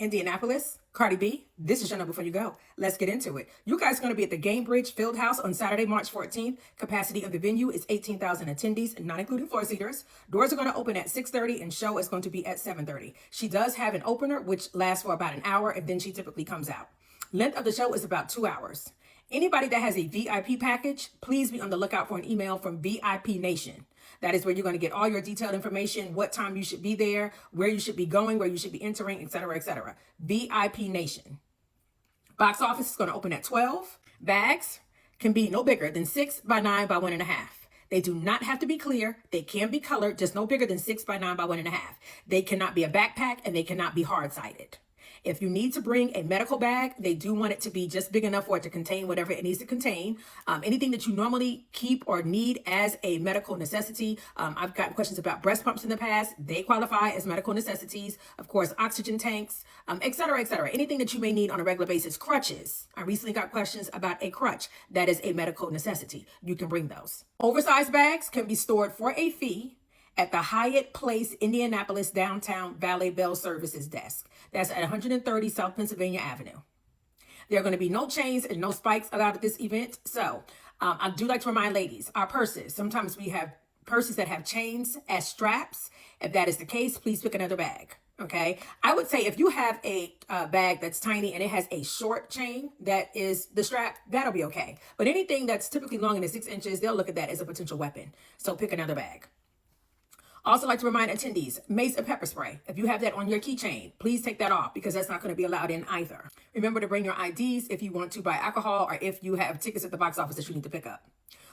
Indianapolis, Cardi B, this is your KNO B4 U GO. Let's get into it. You guys are going to be at the Gamebridge Fieldhouse on Saturday, March 14th. Capacity of the venue is 18,000 attendees, not including floor seaters. Doors are going to open at 6:30 and show is going to be at 7:30. She does have an opener, which lasts for about an hour, and then she typically comes out. Length of the show is about 2 hours. Anybody that has a VIP package, please be on the lookout for an email from VIP Nation. That is where you're going to get all your detailed information, what time you should be there, where you should be going, where you should be entering, etc., etc. VIP Nation. Box office is going to open at 12. Bags can be no bigger than 6 by 9 by 1.5. They do not have to be clear. They can be colored, just no bigger than 6 by 9 by 1.5. They cannot be a backpack and they cannot be hard-sided. If you need to bring a medical bag, they do want it to be just big enough for it to contain whatever it needs to contain. Anything that you normally keep or need as a medical necessity. I've gotten questions about breast pumps in the past. They qualify as medical necessities. Of course, oxygen tanks, etc., etc. Anything that you may need on a regular basis. Crutches. I recently got questions about a crutch. That is a medical necessity. You can bring those. Oversized bags can be stored for a fee at the Hyatt Place, Indianapolis Downtown Valet Bell Services desk. That's at 130 South Pennsylvania Avenue. There are going to be no chains and no spikes allowed at this event. So I do like to remind ladies, our purses, sometimes we have purses that have chains as straps. If that is the case, please pick another bag. Okay. I would say if you have a bag that's tiny and it has a short chain that is the strap, that'll be okay. But anything that's typically longer than 6 inches, they'll look at that as a potential weapon. So pick another bag. Also like to remind attendees, mace and pepper spray. If you have that on your keychain, please take that off because that's not going to be allowed in either. Remember to bring your IDs if you want to buy alcohol or if you have tickets at the box office that you need to pick up.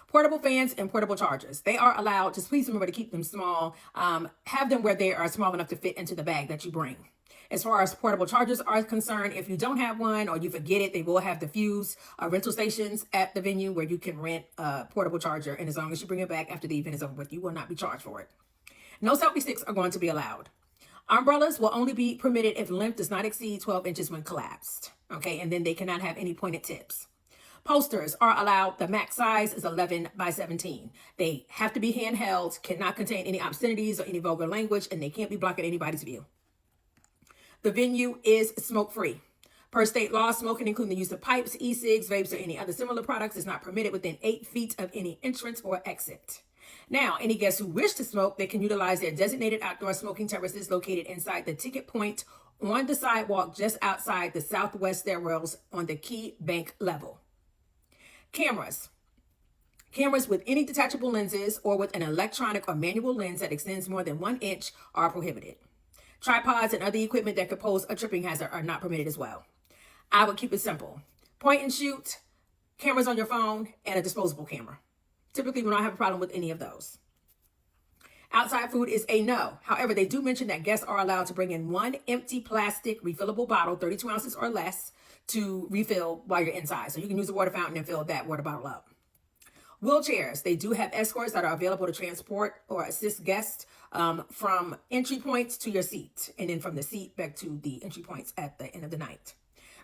Portable fans and portable chargers. They are allowed. Just please remember to keep them small. Have them where they are small enough to fit into the bag that you bring. As far as portable chargers are concerned, if you don't have one or you forget it, they will have the Fuse rental stations at the venue where you can rent a portable charger. And as long as you bring it back after the event is over with, you will not be charged for it. No selfie sticks are going to be allowed. Umbrellas will only be permitted if length does not exceed 12 inches when collapsed. Okay, and then they cannot have any pointed tips. Posters are allowed. The max size is 11 by 17. They have to be handheld, cannot contain any obscenities or any vulgar language, and they can't be blocking anybody's view. The venue is smoke-free. Per state law, smoking, including the use of pipes, e-cigs, vapes, or any other similar products, is not permitted within 8 feet of any entrance or exit. Now, any guests who wish to smoke, they can utilize their designated outdoor smoking terraces located inside the ticket point on the sidewalk just outside the southwest stairwells on the key bank level. Cameras. Cameras with any detachable lenses or with an electronic or manual lens that extends more than 1 inch are prohibited. Tripods and other equipment that could pose a tripping hazard are not permitted as well. I would keep it simple. Point and shoot, cameras on your phone, and a disposable camera. Typically, we don't have a problem with any of those. Outside food is a no. However, they do mention that guests are allowed to bring in 1 empty plastic refillable bottle, 32 ounces or less, to refill while you're inside. So you can use the water fountain and fill that water bottle up. Wheelchairs. They do have escorts that are available to transport or assist guests from entry points to your seat, and then from the seat back to the entry points at the end of the night.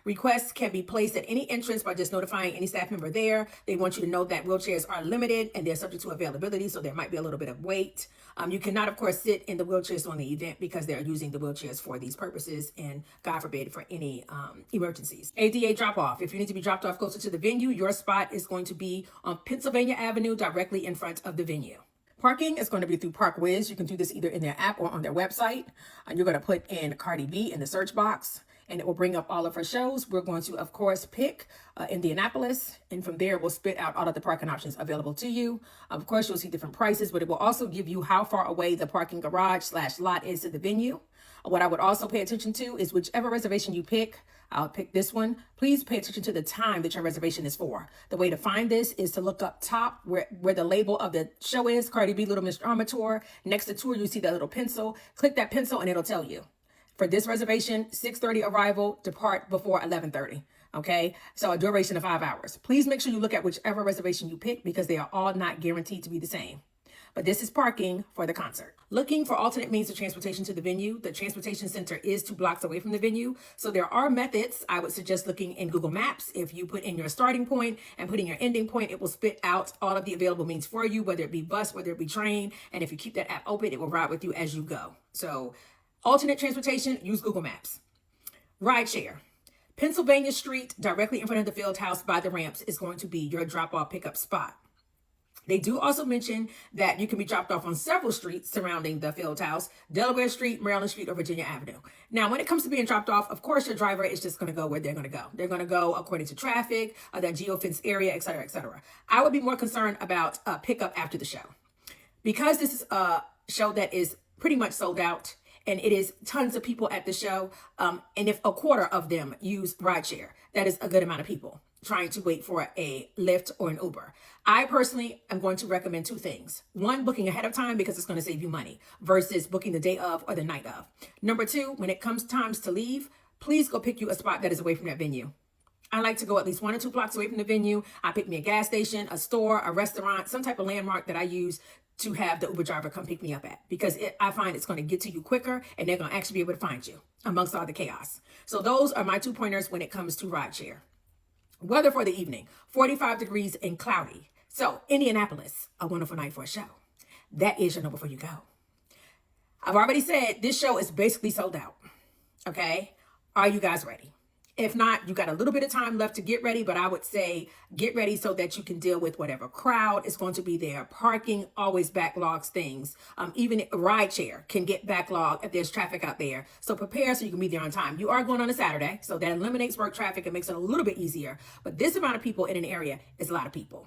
Requests can be placed at any entrance by just notifying any staff member there. They want you to know that wheelchairs are limited and they're subject to availability, so there might be a little bit of wait. You cannot, of course, sit in the wheelchairs on the event because they're using the wheelchairs for these purposes and, God forbid, for any emergencies. ADA drop-off. If you need to be dropped off closer to the venue, your spot is going to be on Pennsylvania Avenue directly in front of the venue. Parking is going to be through ParkWiz. You can do this either in their app or on their website. You're going to put in Cardi B in the search box, and it will bring up all of her shows. We're going to, of course, pick Indianapolis, and from there, we'll spit out all of the parking options available to you. Of course, you'll see different prices, but it will also give you how far away the parking garage/lot is to the venue. What I would also pay attention to is whichever reservation you pick. I'll pick this one. Please pay attention to the time that your reservation is for. The way to find this is to look up top where the label of the show is, Cardi B Little Miss Drama Tour. Next to tour, you see that little pencil. Click that pencil and it'll tell you. For this reservation, 6:30 arrival, depart before 11:30. Okay, so a duration of 5 hours. Please make sure you look at whichever reservation you pick because they are all not guaranteed to be the same. But this is parking for the concert. Looking for alternate means of transportation to the venue. The transportation center is 2 blocks away from the venue. So there are methods. I would suggest looking in Google Maps. If you put in your starting point and put in your ending point, it will spit out all of the available means for you, whether it be bus, whether it be train. And if you keep that app open, it will ride with you as you go. So alternate transportation, use Google Maps. Rideshare. Pennsylvania Street, directly in front of the field house by the ramps, is going to be your drop-off pickup spot. They do also mention that you can be dropped off on several streets surrounding the field house: Delaware Street, Maryland Street, or Virginia Avenue. Now, when it comes to being dropped off, of course, your driver is just going to go where they're going to go. They're going to go according to traffic, that geofence area, et cetera, et cetera. I would be more concerned about pickup after the show. Because this is a show that is pretty much sold out, and it is tons of people at the show, and if a quarter of them use rideshare, that is a good amount of people trying to wait for a Lyft or an Uber. I personally am going to recommend two things. One, booking ahead of time, because it's going to save you money, versus booking the day of or the night of. Number two, when it comes times to leave, please go pick you a spot that is away from that venue. I like to go at least 1 or 2 blocks away from the venue. I pick me a gas station, a store, a restaurant, some type of landmark that I use to have the Uber driver come pick me up at, because I find it's going to get to you quicker, and they're going to actually be able to find you amongst all the chaos. So those are my 2 pointers when it comes to rideshare. Weather for the evening: 45 degrees and cloudy. So Indianapolis, a wonderful night for a show. That is your Know Before You Go. I've already said this show is basically sold out. Okay, are you guys ready? If not, you got a little bit of time left to get ready, but I would say get ready so that you can deal with whatever crowd is going to be there. Parking always backlogs things. Even rideshare can get backlogged if there's traffic out there. So prepare so you can be there on time. You are going on a Saturday, so that eliminates work traffic and makes it a little bit easier. But this amount of people in an area is a lot of people.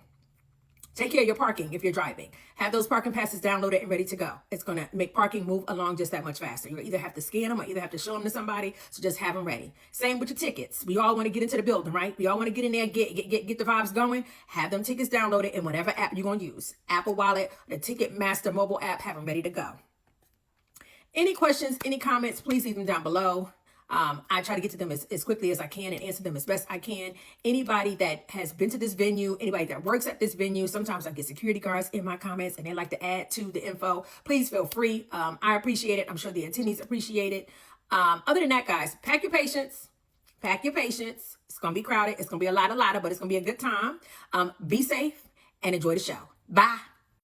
Take care of your parking if you're driving. Have those parking passes downloaded and ready to go. It's going to make parking move along just that much faster. You either have to scan them or either have to show them to somebody, so just have them ready. Same with your tickets. We all want to get into the building, right? We all want to get in there and get the vibes going. Have them tickets downloaded in whatever app you're going to use. Apple Wallet, the Ticketmaster mobile app, have them ready to go. Any questions, any comments, please leave them down below. I try to get to them as quickly as I can and answer them as best I can. Anybody that has been to this venue, anybody that works at this venue, sometimes I get security guards in my comments and they like to add to the info. Please feel free. I appreciate it. I'm sure the attendees appreciate it. Other than that, guys, pack your patience. Pack your patience. It's going to be crowded. It's going to be a lot, but it's going to be a good time. Be safe and enjoy the show. Bye.